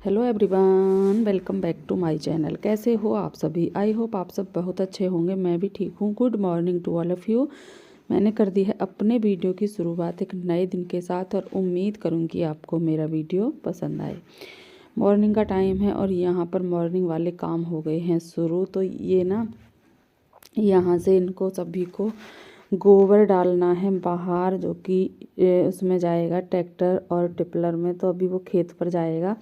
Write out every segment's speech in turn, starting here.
Hello everyone, welcome back to my channel. कैसे हो आप सभी? आई होप आप सब बहुत अच्छे होंगे। मैं भी ठीक हूँ। Good morning to all of you. मैंने कर दी है अपने वीडियो की शुरुआत एक नए दिन के साथ और उम्मीद करूँगी आपको मेरा वीडियो पसंद आए। मॉर्निंग का टाइम है और यहाँ पर मॉर्निंग वाले काम हो गए हैं शुरू। तो ये ना यहाँ से इनको सभी को गोबर डालना है बाहर, जो कि उसमें जाएगा ट्रैक्टर और टिपलर में। तो अभी वो खेत पर जाएगा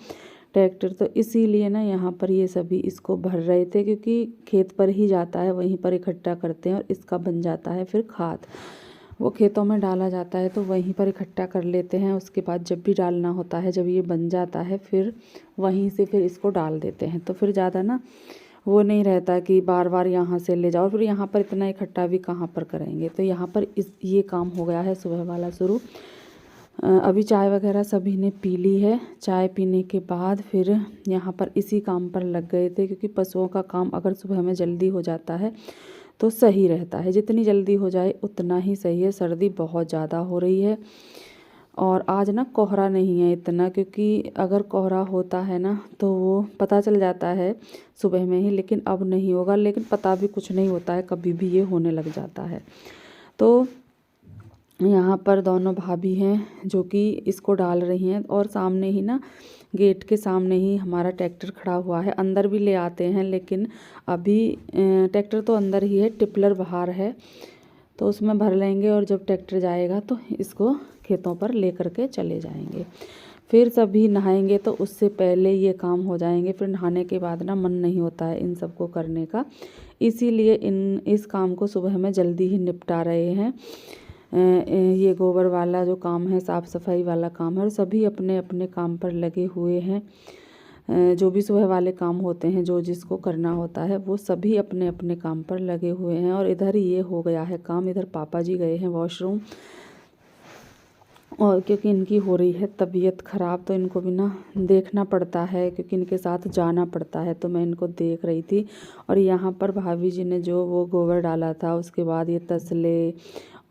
ट्रैक्टर, तो इसीलिए ना यहाँ पर ये सभी इसको भर रहे थे, क्योंकि खेत पर ही जाता है, वहीं पर इकट्ठा करते हैं और इसका बन जाता है फिर खाद। वो खेतों में डाला जाता है तो वहीं पर इकट्ठा कर लेते हैं। उसके बाद जब भी डालना होता है, जब ये बन जाता है, फिर वहीं से फिर इसको डाल देते हैं। तो फिर ज़्यादा ना वो नहीं रहता कि बार बार यहाँ से ले जाओ, फिर यहाँ पर इतना इकट्ठा भी कहाँ पर करेंगे। तो यहाँ पर ये काम हो गया है सुबह वाला शुरू। अभी चाय वगैरह सभी ने पी ली है। चाय पीने के बाद फिर यहाँ पर इसी काम पर लग गए थे, क्योंकि पशुओं का काम अगर सुबह में जल्दी हो जाता है तो सही रहता है। जितनी जल्दी हो जाए उतना ही सही है। सर्दी बहुत ज़्यादा हो रही है और आज ना कोहरा नहीं है इतना, क्योंकि अगर कोहरा होता है ना तो वो पता चल जाता है सुबह में ही, लेकिन अब नहीं होगा। लेकिन पता भी कुछ नहीं होता है, कभी भी ये होने लग जाता है। तो यहाँ पर दोनों भाभी हैं जो कि इसको डाल रही हैं, और सामने ही ना गेट के सामने ही हमारा ट्रैक्टर खड़ा हुआ है। अंदर भी ले आते हैं, लेकिन अभी ट्रैक्टर तो अंदर ही है, टिपलर बाहर है, तो उसमें भर लेंगे और जब ट्रैक्टर जाएगा तो इसको खेतों पर ले करके चले जाएंगे। फिर सभी नहाएंगे तो उससे पहले ये काम हो जाएंगे। फिर नहाने के बाद ना मन नहीं होता है इन सबको करने का, इसीलिए इस काम को सुबह में जल्दी ही निपटा रहे हैं। ये गोबर वाला जो काम है, साफ़ सफाई वाला काम है, और सभी अपने अपने काम पर लगे हुए हैं। जो भी सुबह वाले काम होते हैं, जो जिसको करना होता है, वो सभी अपने अपने काम पर लगे हुए हैं। और इधर ये हो गया है काम, इधर पापा जी गए हैं वॉशरूम, और क्योंकि इनकी हो रही है तबीयत ख़राब, तो इनको भी ना देखना पड़ता है, क्योंकि इनके साथ जाना पड़ता है। तो मैं इनको देख रही थी। और यहाँ पर भाभी जी ने जो वो गोबर डाला था, उसके बाद ये तसले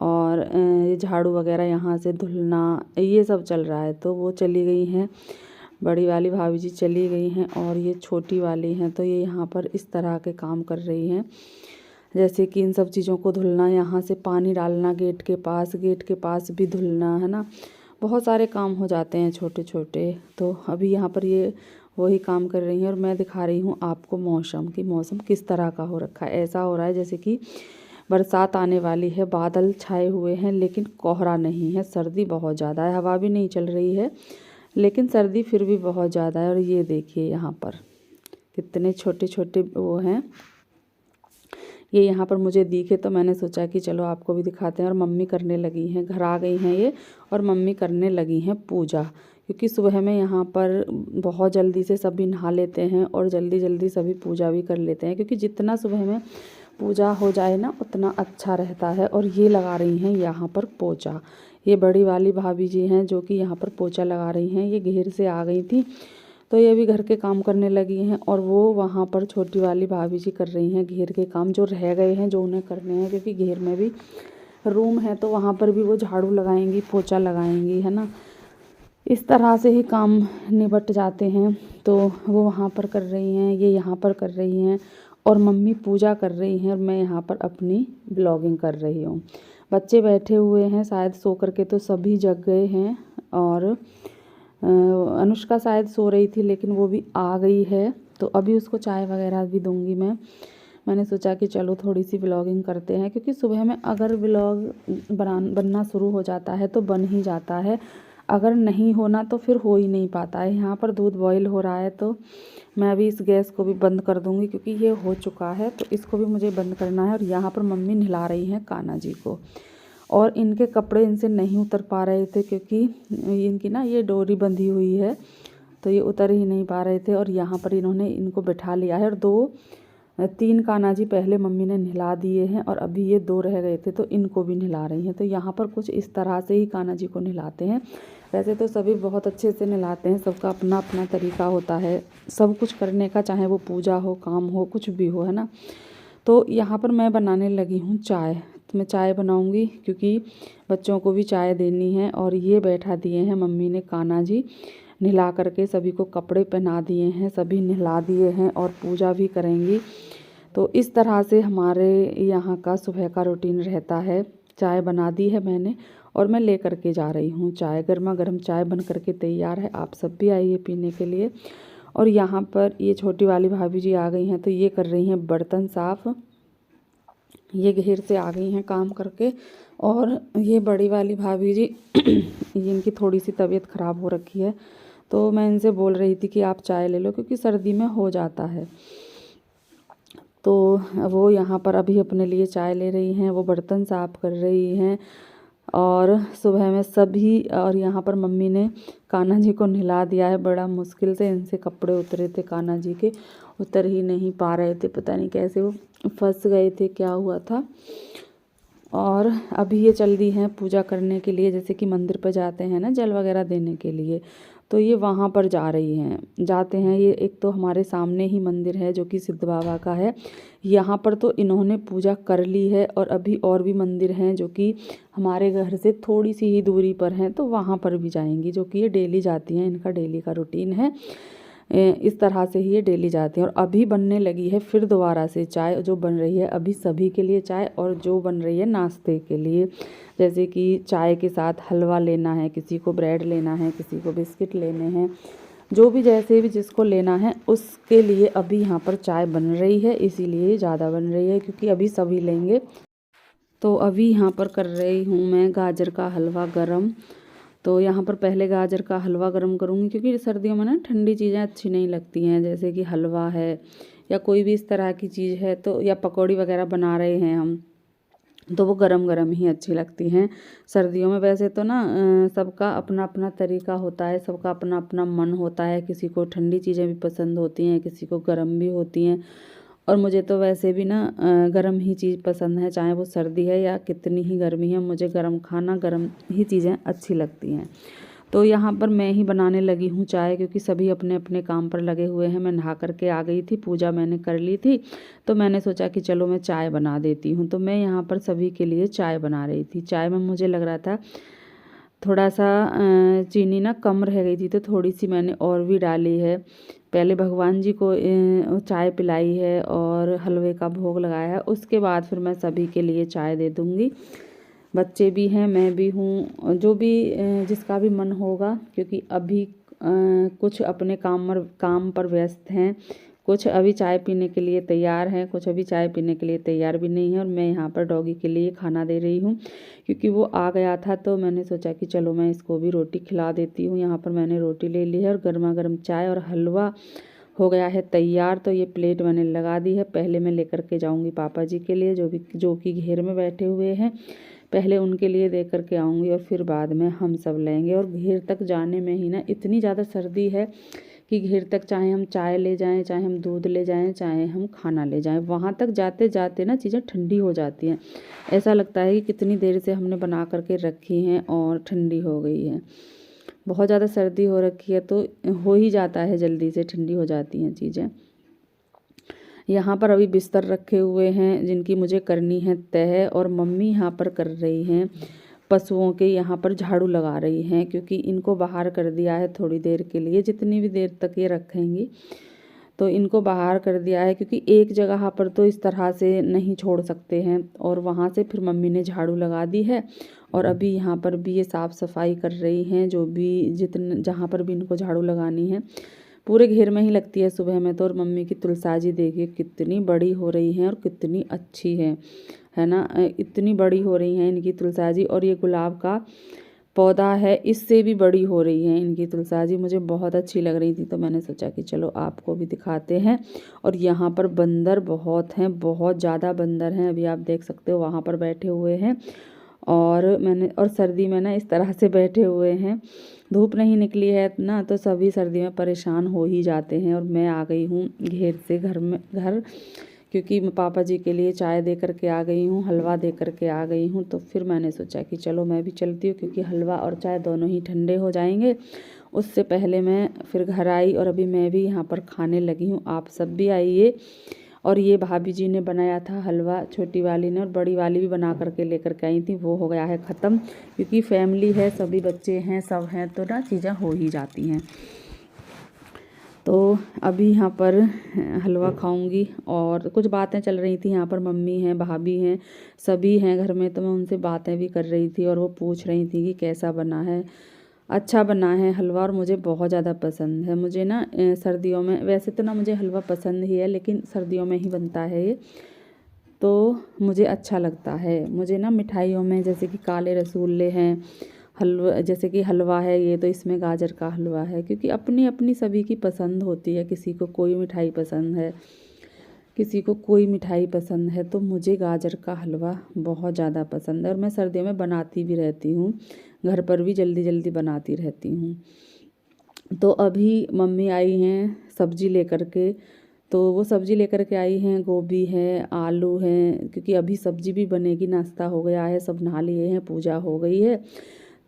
और ये झाड़ू वगैरह यहाँ से धुलना, ये सब चल रहा है। तो वो चली गई हैं, बड़ी वाली भाभी जी चली गई हैं, और ये छोटी वाली हैं, तो ये यहाँ पर इस तरह के काम कर रही हैं। जैसे कि इन सब चीज़ों को धुलना, यहाँ से पानी डालना गेट के पास भी धुलना, है ना। बहुत सारे काम हो जाते हैं छोटे छोटे। तो अभी यहाँ पर ये वही काम कर रही हैं, और मैं दिखा रही हूँ आपको मौसम की मौसम किस तरह का हो रखा है। ऐसा हो रहा है जैसे कि बरसात आने वाली है, बादल छाए हुए हैं, लेकिन कोहरा नहीं है। सर्दी बहुत ज़्यादा है, हवा भी नहीं चल रही है, लेकिन सर्दी फिर भी बहुत ज़्यादा है। और ये देखिए यहाँ पर कितने छोटे छोटे वो हैं। ये यहाँ पर मुझे दिखे तो मैंने सोचा कि चलो आपको भी दिखाते हैं। और मम्मी करने लगी हैं, घर आ गई हैं ये, और मम्मी करने लगी हैं पूजा, क्योंकि सुबह में यहाँ पर बहुत जल्दी से सभी नहा लेते हैं और जल्दी जल्दी सभी पूजा भी कर लेते हैं, क्योंकि जितना सुबह में पूजा हो जाए ना उतना अच्छा रहता है। और ये लगा रही हैं यहाँ पर पोछा। ये बड़ी वाली भाभी जी हैं जो कि यहाँ पर पोछा लगा रही हैं। ये घेर से आ गई थी, तो ये भी घर के काम करने लगी हैं, और वो वहाँ पर छोटी वाली भाभी जी कर रही हैं घेर के काम जो रह गए हैं, जो उन्हें करने हैं, क्योंकि घेर में भी रूम है, तो वहाँ पर भी वो झाड़ू लगाएंगी, पोछा लगाएंगी, है ना। इस तरह से ही काम निपट जाते हैं। तो वो वहाँ पर कर रही हैं, ये यहाँ पर कर रही हैं, और मम्मी पूजा कर रही हैं, और मैं यहाँ पर अपनी ब्लॉगिंग कर रही हूँ। बच्चे बैठे हुए हैं, शायद सो करके तो सभी जग गए हैं। और अनुष्का शायद सो रही थी, लेकिन वो भी आ गई है, तो अभी उसको चाय वगैरह भी दूंगी मैं। मैंने सोचा कि चलो थोड़ी सी व्लॉगिंग करते हैं, क्योंकि सुबह में अगर व्लॉग बनना शुरू हो जाता है तो बन ही जाता है, अगर नहीं होना तो फिर हो ही नहीं पाता है। यहाँ पर दूध बॉईल हो रहा है, तो मैं अभी इस गैस को भी बंद कर दूंगी, क्योंकि ये हो चुका है, तो इसको भी मुझे बंद करना है। और यहाँ पर मम्मी नहला रही हैं कान्हा जी को, और इनके कपड़े इनसे नहीं उतर पा रहे थे, क्योंकि इनकी ना ये डोरी बंधी हुई है, तो ये उतर ही नहीं पा रहे थे। और यहाँ पर इन्होंने इनको बिठा लिया है, और 3 कान्हा जी पहले मम्मी ने नहला दिए हैं, और अभी ये 2 रह गए थे, तो इनको भी नहला रही हैं। तो यहाँ पर कुछ इस तरह से ही कान्हा जी को नहलाते हैं। वैसे तो सभी बहुत अच्छे से नहलाते हैं, सबका अपना अपना तरीका होता है सब कुछ करने का, चाहे वो पूजा हो, काम हो, कुछ भी हो, है ना। तो यहाँ पर मैं बनाने लगी हूँ चाय। तो मैं चाय बनाऊँगी, क्योंकि बच्चों को भी चाय देनी है। और ये बैठा दिए हैं मम्मी ने कान्हा जी, नहला करके सभी को कपड़े पहना दिए हैं, सभी नहला दिए हैं और पूजा भी करेंगी। तो इस तरह से हमारे यहाँ का सुबह का रूटीन रहता है। चाय बना दी है मैंने और मैं लेकर के जा रही हूँ चाय। गर्मा गर्म चाय बन करके तैयार है, आप सब भी आइए पीने के लिए। और यहाँ पर ये छोटी वाली भाभी जी आ गई हैं, तो ये कर रही हैं बर्तन साफ़। ये घेर से आ गई हैं काम करके। और ये बड़ी वाली भाभी जी इनकी थोड़ी सी तबीयत ख़राब हो रखी है, तो मैं इनसे बोल रही थी कि आप चाय ले लो, क्योंकि सर्दी में हो जाता है। तो वो यहाँ पर अभी अपने लिए चाय ले रही हैं, वो बर्तन साफ़ कर रही हैं। और सुबह में सभी, और यहाँ पर मम्मी ने कान्हा जी को नहला दिया है। बड़ा मुश्किल से इनसे कपड़े उतरे थे कान्हा जी के, उतर ही नहीं पा रहे थे, पता नहीं कैसे वो फंस गए थे, क्या हुआ था। और अभी ये चल दी हैं पूजा करने के लिए, जैसे कि मंदिर पर जाते हैं ना जल वगैरह देने के लिए, तो ये वहाँ पर जा रही हैं, जाते हैं। ये एक तो हमारे सामने ही मंदिर है जो कि सिद्ध बाबा का है, यहाँ पर तो इन्होंने पूजा कर ली है। और अभी और भी मंदिर हैं जो कि हमारे घर से थोड़ी सी ही दूरी पर हैं, तो वहाँ पर भी जाएंगी, जो कि ये डेली जाती हैं, इनका डेली का रूटीन है। इस तरह से ही ये डेली जाती हैं। और अभी बनने लगी है फिर दोबारा से चाय, जो बन रही है अभी सभी के लिए चाय, और जो बन रही है नाश्ते के लिए। जैसे कि चाय के साथ हलवा लेना है, किसी को ब्रेड लेना है, किसी को बिस्किट लेने हैं, जो भी जैसे भी जिसको लेना है उसके लिए अभी यहाँ पर चाय बन रही है। इसीलिए ज़्यादा बन रही है क्योंकि अभी सभी लेंगे। तो अभी यहाँ पर कर रही हूँ मैं गाजर का हलवा गरम। तो यहाँ पर पहले गाजर का हलवा गरम करूँगी, क्योंकि सर्दियों में ना ठंडी चीज़ें अच्छी नहीं लगती हैं, जैसे कि हलवा है या कोई भी इस तरह की चीज़ है, तो या पकौड़ी वगैरह बना रहे हैं हम, तो वो गरम गरम ही अच्छी लगती हैं सर्दियों में। वैसे तो ना सबका अपना अपना तरीका होता है, सबका अपना अपना मन होता है, किसी को ठंडी चीज़ें भी पसंद होती हैं, किसी को गरम भी होती हैं। और मुझे तो वैसे भी ना गरम ही चीज़ पसंद है, चाहे वो सर्दी है या कितनी ही गर्मी है, मुझे गरम खाना गरम ही चीज़ें अच्छी लगती हैं। तो यहाँ पर मैं ही बनाने लगी हूँ चाय, क्योंकि सभी अपने अपने काम पर लगे हुए हैं। मैं नहा करके आ गई थी, पूजा मैंने कर ली थी, तो मैंने सोचा कि चलो मैं चाय बना देती हूँ। तो मैं यहाँ पर सभी के लिए चाय बना रही थी। चाय में मुझे लग रहा था थोड़ा सा चीनी ना कम रह गई थी, तो थोड़ी सी मैंने और भी डाली है। पहले भगवान जी को चाय पिलाई है और हलवे का भोग लगाया है, उसके बाद फिर मैं सभी के लिए चाय दे दूँगी। बच्चे भी हैं, मैं भी हूँ, जो भी जिसका भी मन होगा, क्योंकि अभी कुछ अपने काम पर व्यस्त हैं, कुछ अभी चाय पीने के लिए तैयार हैं, कुछ अभी चाय पीने के लिए तैयार भी नहीं है। और मैं यहाँ पर डॉगी के लिए खाना दे रही हूँ, क्योंकि वो आ गया था, तो मैंने सोचा कि चलो मैं इसको भी रोटी खिला देती हूँ। यहाँ पर मैंने रोटी ले ली है और गर्मा गर्म चाय और हलवा हो गया है तैयार। तो ये प्लेट मैंने लगा दी है। पहले मैं लेकर के जाऊँगी पापा जी के लिए, जो कि घेर में बैठे हुए हैं, पहले उनके लिए दे करके आऊँगी और फिर बाद में हम सब लेंगे। और घेर तक जाने में ही ना इतनी ज़्यादा सर्दी है कि घेर तक चाहे हम चाय ले जाएं, चाहे हम दूध ले जाएं, चाहे हम खाना ले जाएं, वहाँ तक जाते जाते ना चीज़ें ठंडी हो जाती हैं। ऐसा लगता है कि कितनी देर से हमने बना करके रखी हैं और ठंडी हो गई है। बहुत ज़्यादा सर्दी हो रखी है, तो हो ही जाता है, जल्दी से ठंडी हो जाती हैं चीज़ें। यहाँ पर अभी बिस्तर रखे हुए हैं जिनकी मुझे करनी है तह, और मम्मी यहाँ पर कर रही हैं पशुओं के, यहाँ पर झाड़ू लगा रही हैं, क्योंकि इनको बाहर कर दिया है थोड़ी देर के लिए, जितनी भी देर तक ये रखेंगी, तो इनको बाहर कर दिया है, क्योंकि एक जगह पर तो इस तरह से नहीं छोड़ सकते हैं। और वहाँ से फिर मम्मी ने झाड़ू लगा दी है, और अभी यहाँ पर भी ये साफ़ सफाई कर रही हैं, जो भी जहाँ पर भी इनको झाड़ू लगानी है। पूरे घेर में ही लगती है सुबह में तो। और मम्मी की तुलसा जी देखिए कितनी बड़ी हो रही हैं और कितनी अच्छी है ना, इतनी बड़ी हो रही हैं इनकी तुलसा जी। और ये गुलाब का पौधा है, इससे भी बड़ी हो रही है इनकी तुलसा जी, मुझे बहुत अच्छी लग रही थी, तो मैंने सोचा कि चलो आपको भी दिखाते हैं। और यहाँ पर बंदर बहुत हैं, बहुत ज़्यादा बंदर हैं, अभी आप देख सकते हो वहाँ पर बैठे हुए हैं। और सर्दी में ना इस तरह से बैठे हुए हैं, धूप नहीं निकली है ना, तो सभी सर्दी में परेशान हो ही जाते हैं। और मैं आ गई हूँ घेर से घर, क्योंकि मैं पापा जी के लिए चाय दे करके आ गई हूँ, हलवा दे करके आ गई हूँ, तो फिर मैंने सोचा कि चलो मैं भी चलती हूँ, क्योंकि हलवा और चाय दोनों ही ठंडे हो जाएंगे। उससे पहले मैं फिर घर आई, और अभी मैं भी यहाँ पर खाने लगी हूँ। आप सब भी आइए और ये भाभी जी ने बनाया था हलवा, छोटी वाली ने, और बड़ी वाली भी बना करके लेकर के आई थी। वो हो गया है ख़त्म, क्योंकि फैमिली है, सभी बच्चे हैं, सब हैं, तो ना चीज़ें हो ही जाती हैं। तो अभी यहाँ पर हलवा खाऊंगी और कुछ बातें चल रही थी। यहाँ पर मम्मी हैं, भाभी हैं, सभी हैं घर में, तो मैं उनसे बातें भी कर रही थी और वो पूछ रही थी कि कैसा बना है। अच्छा बना है हलवा, और मुझे बहुत ज़्यादा पसंद है। मुझे ना सर्दियों में, वैसे तो ना मुझे हलवा पसंद ही है, लेकिन सर्दियों में ही बनता है ये, तो मुझे अच्छा लगता है। मुझे ना मिठाइयों में जैसे कि काले रसगुल्ले हैं, हलवा जैसे कि हलवा है ये, तो इसमें गाजर का हलवा है, क्योंकि अपनी अपनी सभी की पसंद होती है। किसी को कोई मिठाई पसंद है, किसी को कोई मिठाई पसंद है, तो मुझे गाजर का हलवा बहुत ज़्यादा पसंद है। और मैं सर्दियों में बनाती भी रहती हूँ, घर पर भी जल्दी जल्दी बनाती रहती हूँ। तो अभी मम्मी आई हैं सब्ज़ी लेकर के, तो वो सब्ज़ी लेकर के आई हैं, गोभी है, आलू हैं, क्योंकि अभी सब्ज़ी भी बनेगी, नाश्ता हो गया है, सब नहा लिए हैं, पूजा हो गई है,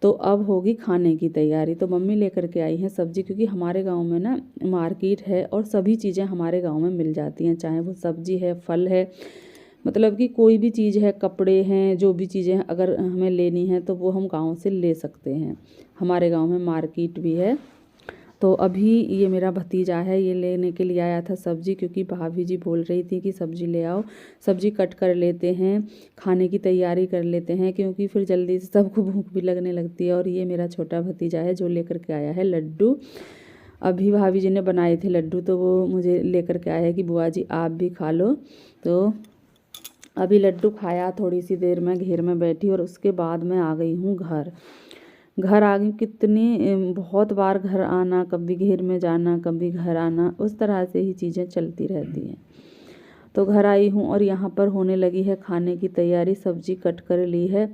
तो अब होगी खाने की तैयारी। तो मम्मी लेकर के आई हैं सब्ज़ी, क्योंकि हमारे गांव में ना मार्केट है और सभी चीज़ें हमारे गांव में मिल जाती हैं, चाहे वो सब्ज़ी है, फल है, मतलब कि कोई भी चीज़ है, कपड़े हैं, जो भी चीज़ें अगर हमें लेनी है तो वो हम गांव से ले सकते हैं। हमारे गांव में मार्केट भी है। तो अभी ये मेरा भतीजा है, ये लेने के लिए आया था सब्ज़ी, क्योंकि भाभी जी बोल रही थी कि सब्ज़ी ले आओ, सब्ज़ी कट कर लेते हैं, खाने की तैयारी कर लेते हैं, क्योंकि फिर जल्दी से सबको भूख भी लगने लगती है। और ये मेरा छोटा भतीजा है जो लेकर के आया है लड्डू। अभी भाभी जी ने बनाए थे लड्डू, तो वो मुझे लेकर के आया है कि बुआ जी आप भी खा लो। तो अभी लड्डू खाया, थोड़ी सी देर में घेर में बैठी, और उसके बाद मैं आ गई हूँ घर आ गई। कितनी बहुत बार घर आना, कभी घेर में जाना, कभी घर आना, उस तरह से ही चीज़ें चलती रहती हैं। तो घर आई हूँ और यहाँ पर होने लगी है खाने की तैयारी। सब्जी कट कर ली है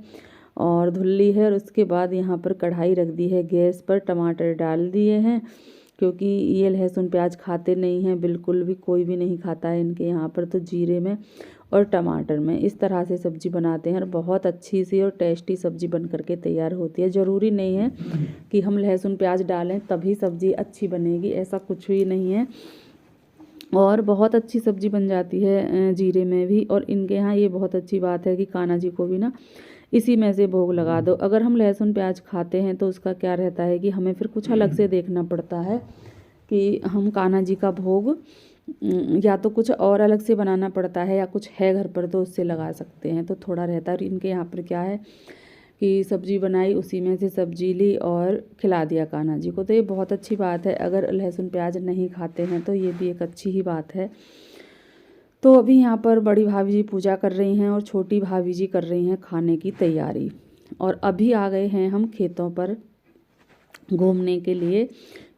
और धुल ली है, और उसके बाद यहाँ पर कढ़ाई रख दी है गैस पर, टमाटर डाल दिए हैं, क्योंकि ये लहसुन प्याज खाते नहीं हैं, बिल्कुल भी कोई भी नहीं खाता है इनके यहाँ पर। तो जीरे में और टमाटर में इस तरह से सब्ज़ी बनाते हैं, और बहुत अच्छी सी और टेस्टी सब्ज़ी बन करके तैयार होती है। ज़रूरी नहीं है कि हम लहसुन प्याज डालें तभी सब्ज़ी अच्छी बनेगी, ऐसा कुछ भी नहीं है, और बहुत अच्छी सब्ज़ी बन जाती है जीरे में भी। और इनके यहाँ ये बहुत अच्छी बात है कि कान्हा जी को भी ना इसी में से भोग लगा दो। अगर हम लहसुन प्याज खाते हैं तो उसका क्या रहता है कि हमें फिर कुछ अलग से देखना पड़ता है कि हम कान्हा जी का भोग या तो कुछ और अलग से बनाना पड़ता है, या कुछ है घर पर तो उससे लगा सकते हैं, तो थोड़ा रहता है। और इनके यहाँ पर क्या है कि सब्ज़ी बनाई, उसी में से सब्ज़ी ली और खिला दिया कान्हा जी को, तो ये बहुत अच्छी बात है। अगर लहसुन प्याज नहीं खाते हैं तो ये भी एक अच्छी ही बात है। तो अभी यहाँ पर बड़ी भाभी जी पूजा कर रही हैं और छोटी भाभी जी कर रही हैं खाने की तैयारी। और अभी आ गए हैं हम खेतों पर घूमने के लिए,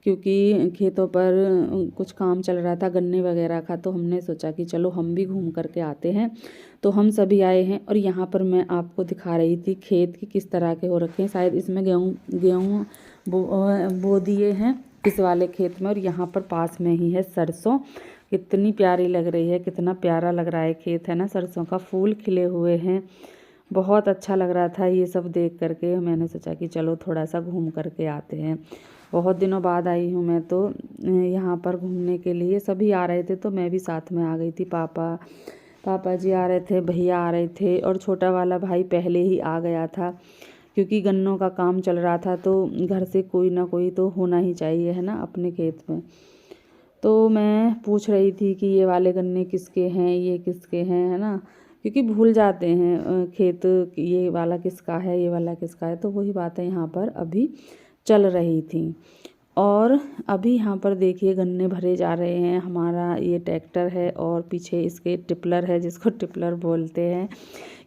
क्योंकि खेतों पर कुछ काम चल रहा था गन्ने वगैरह का, तो हमने सोचा कि चलो हम भी घूम करके आते हैं। तो हम सभी आए हैं, और यहाँ पर मैं आपको दिखा रही थी खेत की किस तरह के हो रखे हैं। शायद इसमें गेहूँ बो दिए हैं इस वाले खेत में, और यहाँ पर पास में ही है सरसों। कितनी प्यारी लग रही है, कितना प्यारा लग रहा है खेत, है ना। सरसों का फूल खिले हुए हैं, बहुत अच्छा लग रहा था ये सब देख करके। मैंने सोचा कि चलो थोड़ा सा घूम करके आते हैं। बहुत दिनों बाद आई हूँ मैं तो यहाँ पर घूमने के लिए। सभी आ रहे थे तो मैं भी साथ में आ गई थी। पापा जी आ रहे थे, भैया आ रहे थे, और छोटा वाला भाई पहले ही आ गया था, क्योंकि गन्नों का काम चल रहा था, तो घर से कोई ना कोई तो होना ही चाहिए, है ना, अपने खेत में। तो मैं पूछ रही थी कि ये वाले गन्ने किसके हैं, ये किसके हैं, है ना, क्योंकि भूल जाते हैं खेत, ये वाला किसका है, ये वाला किसका है। तो वही बातें यहाँ पर अभी चल रही थी। और अभी यहाँ पर देखिए गन्ने भरे जा रहे हैं। हमारा ये ट्रैक्टर है और पीछे इसके टिपलर है, जिसको टिपलर बोलते हैं,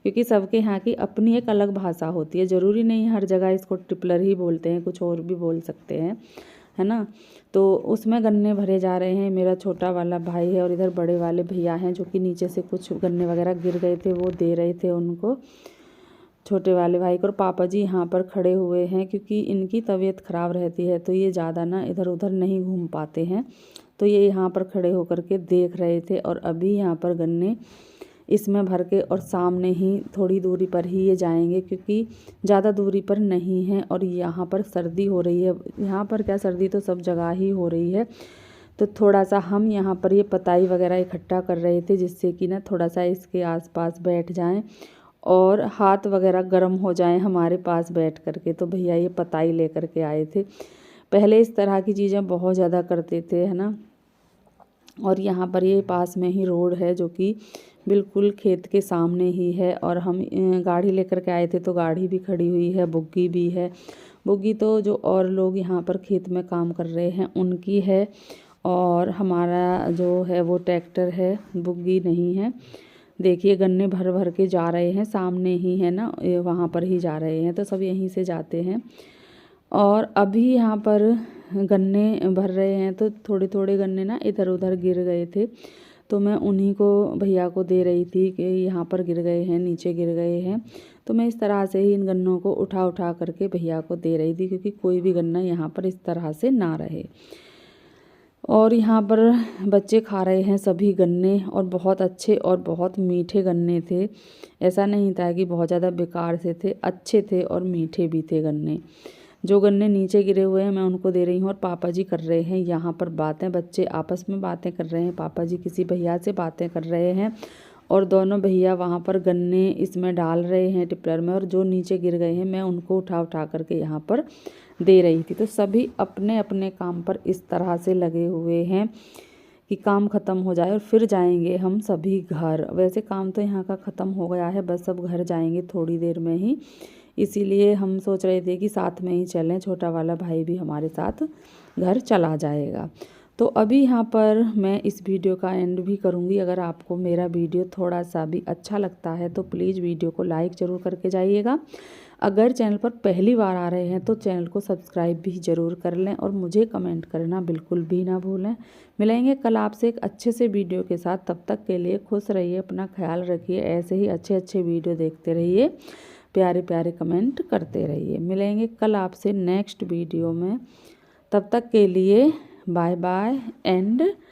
क्योंकि सबके यहाँ की अपनी एक अलग भाषा होती है। ज़रूरी नहीं हर जगह इसको टिपलर ही बोलते हैं, कुछ और भी बोल सकते हैं, है ना। तो उसमें गन्ने भरे जा रहे हैं। मेरा छोटा वाला भाई है और इधर बड़े वाले भैया हैं, जो कि नीचे से कुछ गन्ने वगैरह गिर गए थे, वो दे रहे थे उनको, छोटे वाले भाई को। और पापा जी यहाँ पर खड़े हुए हैं, क्योंकि इनकी तबीयत ख़राब रहती है, तो ये ज़्यादा ना इधर उधर नहीं घूम पाते हैं, तो ये यहाँ पर खड़े होकर के देख रहे थे। और अभी यहाँ पर गन्ने इसमें भर के, और सामने ही थोड़ी दूरी पर ही ये जाएंगे, क्योंकि ज़्यादा दूरी पर नहीं है। और यहाँ पर सर्दी हो रही है, यहाँ पर क्या सर्दी तो सब जगह ही हो रही है, तो थोड़ा सा हम यहाँ पर ये पताई वगैरह इकट्ठा कर रहे थे, जिससे कि ना थोड़ा सा इसके आसपास बैठ जाएं और हाथ वगैरह गर्म हो जाएं हमारे पास बैठ करके। तो भैया ये पताई लेकर के आए थे। पहले इस तरह की चीज़ें बहुत ज़्यादा करते थे, है ना। और यहाँ पर ये पास में ही रोड है जो कि बिल्कुल खेत के सामने ही है। और हम गाड़ी लेकर के आए थे तो गाड़ी भी खड़ी हुई है, बुग्गी भी है। बुग्गी तो जो और लोग यहाँ पर खेत में काम कर रहे हैं उनकी है, और हमारा जो है वो ट्रैक्टर है, बुग्गी नहीं है। देखिए गन्ने भर भर के जा रहे हैं, सामने ही है ना, वहाँ पर ही जा रहे हैं, तो सब यहीं से जाते हैं। और अभी यहाँ पर गन्ने भर रहे हैं तो थोड़े थोड़े गन्ने ना इधर उधर गिर गए थे, तो मैं उन्हीं को भैया को दे रही थी कि यहाँ पर गिर गए हैं, नीचे गिर गए हैं। तो मैं इस तरह से ही इन गन्नों को उठा उठा करके भैया को दे रही थी, क्योंकि कोई भी गन्ना यहाँ पर इस तरह से ना रहे। और यहाँ पर बच्चे खा रहे हैं सभी गन्ने, और बहुत अच्छे और बहुत मीठे गन्ने थे। ऐसा नहीं था कि बहुत ज़्यादा बेकार से थे, अच्छे थे और मीठे भी थे गन्ने। जो गन्ने नीचे गिरे हुए हैं मैं उनको दे रही हूँ, और पापा जी कर रहे हैं यहाँ पर बातें। बच्चे आपस में बातें कर रहे हैं, पापा जी किसी भैया से बातें कर रहे हैं, और दोनों भैया वहाँ पर गन्ने इसमें डाल रहे हैं टिपलर में। और जो नीचे गिर गए हैं मैं उनको उठा उठा करके यहाँ पर दे रही थी। तो सभी अपने अपने काम पर इस तरह से लगे हुए हैं कि काम ख़त्म हो जाए और फिर जाएंगे हम सभी घर। वैसे काम तो यहाँ का ख़त्म हो गया है, बस सब घर जाएंगे थोड़ी देर में ही। इसीलिए हम सोच रहे थे कि साथ में ही चलें, छोटा वाला भाई भी हमारे साथ घर चला जाएगा। तो अभी यहाँ पर मैं इस वीडियो का एंड भी करूँगी। अगर आपको मेरा वीडियो थोड़ा सा भी अच्छा लगता है तो प्लीज़ वीडियो को लाइक ज़रूर करके जाइएगा। अगर चैनल पर पहली बार आ रहे हैं तो चैनल को सब्सक्राइब भी ज़रूर कर लें, और मुझे कमेंट करना बिल्कुल भी ना भूलें। मिलेंगे कल आपसे एक अच्छे से वीडियो के साथ। तब तक के लिए खुश रहिए, अपना ख्याल रखिए, ऐसे ही अच्छे अच्छे वीडियो देखते रहिए, प्यारे प्यारे कमेंट करते रहिए। मिलेंगे कल आपसे नेक्स्ट वीडियो में। तब तक के लिए बाय बाय एंड